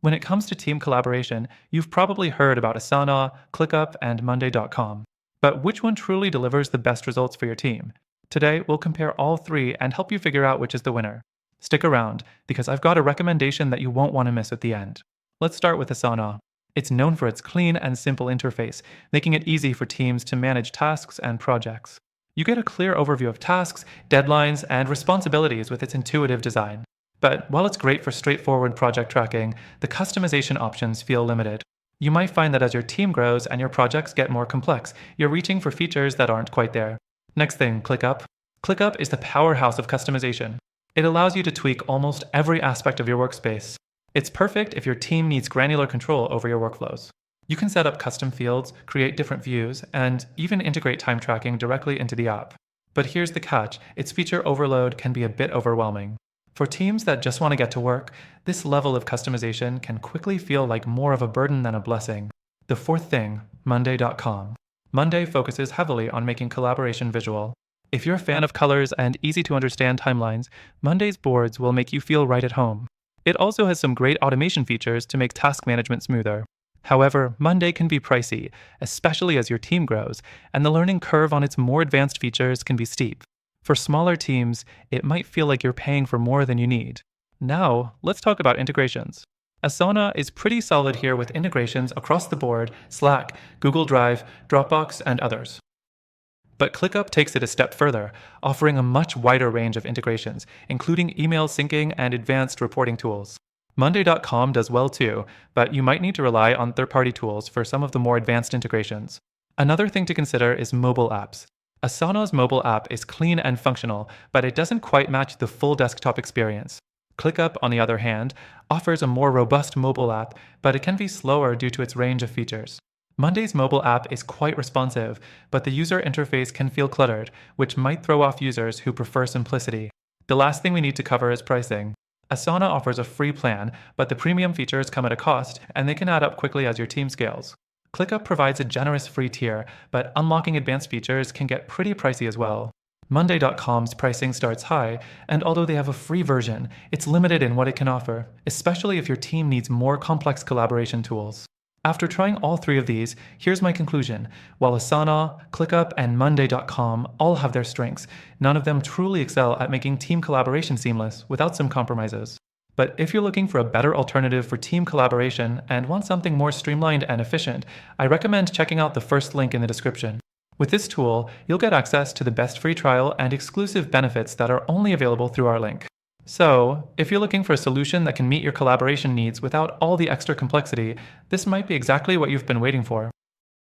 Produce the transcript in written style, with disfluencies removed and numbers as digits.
When it comes to team collaboration, you've probably heard about Asana, ClickUp, and Monday.com. But which one truly delivers the best results for your team? Today, we'll compare all three and help you figure out which is the winner. Stick around, because I've got a recommendation that you won't want to miss at the end. Let's start with Asana. It's known for its clean and simple interface, making it easy for teams to manage tasks and projects. You get a clear overview of tasks, deadlines, and responsibilities with its intuitive design. But while it's great for straightforward project tracking, the customization options feel limited. You might find that as your team grows and your projects get more complex, you're reaching for features that aren't quite there. Next thing, ClickUp. ClickUp is the powerhouse of customization. It allows you to tweak almost every aspect of your workspace. It's perfect if your team needs granular control over your workflows. You can set up custom fields, create different views, and even integrate time tracking directly into the app. But here's the catch, its feature overload can be a bit overwhelming. For teams that just want to get to work, this level of customization can quickly feel like more of a burden than a blessing. The fourth thing, Monday.com. Monday focuses heavily on making collaboration visual. If you're a fan of colors and easy-to-understand timelines, Monday's boards will make you feel right at home. It also has some great automation features to make task management smoother. However, Monday can be pricey, especially as your team grows, and the learning curve on its more advanced features can be steep. For smaller teams, it might feel like you're paying for more than you need. Now, let's talk about integrations. Asana is pretty solid here with integrations across the board: Slack, Google Drive, Dropbox, and others. But ClickUp takes it a step further, offering a much wider range of integrations, including email syncing and advanced reporting tools. Monday.com does well too, but you might need to rely on third-party tools for some of the more advanced integrations. Another thing to consider is mobile apps. Asana's mobile app is clean and functional, but it doesn't quite match the full desktop experience. ClickUp, on the other hand, offers a more robust mobile app, but it can be slower due to its range of features. Monday's mobile app is quite responsive, but the user interface can feel cluttered, which might throw off users who prefer simplicity. The last thing we need to cover is pricing. Asana offers a free plan, but the premium features come at a cost, and they can add up quickly as your team scales. ClickUp provides a generous free tier, but unlocking advanced features can get pretty pricey as well. Monday.com's pricing starts high, and although they have a free version, it's limited in what it can offer, especially if your team needs more complex collaboration tools. After trying all three of these, here's my conclusion. While Asana, ClickUp, and Monday.com all have their strengths, none of them truly excel at making team collaboration seamless without some compromises. But if you're looking for a better alternative for team collaboration and want something more streamlined and efficient, I recommend checking out the first link in the description. With this tool, you'll get access to the best free trial and exclusive benefits that are only available through our link. So, if you're looking for a solution that can meet your collaboration needs without all the extra complexity, this might be exactly what you've been waiting for.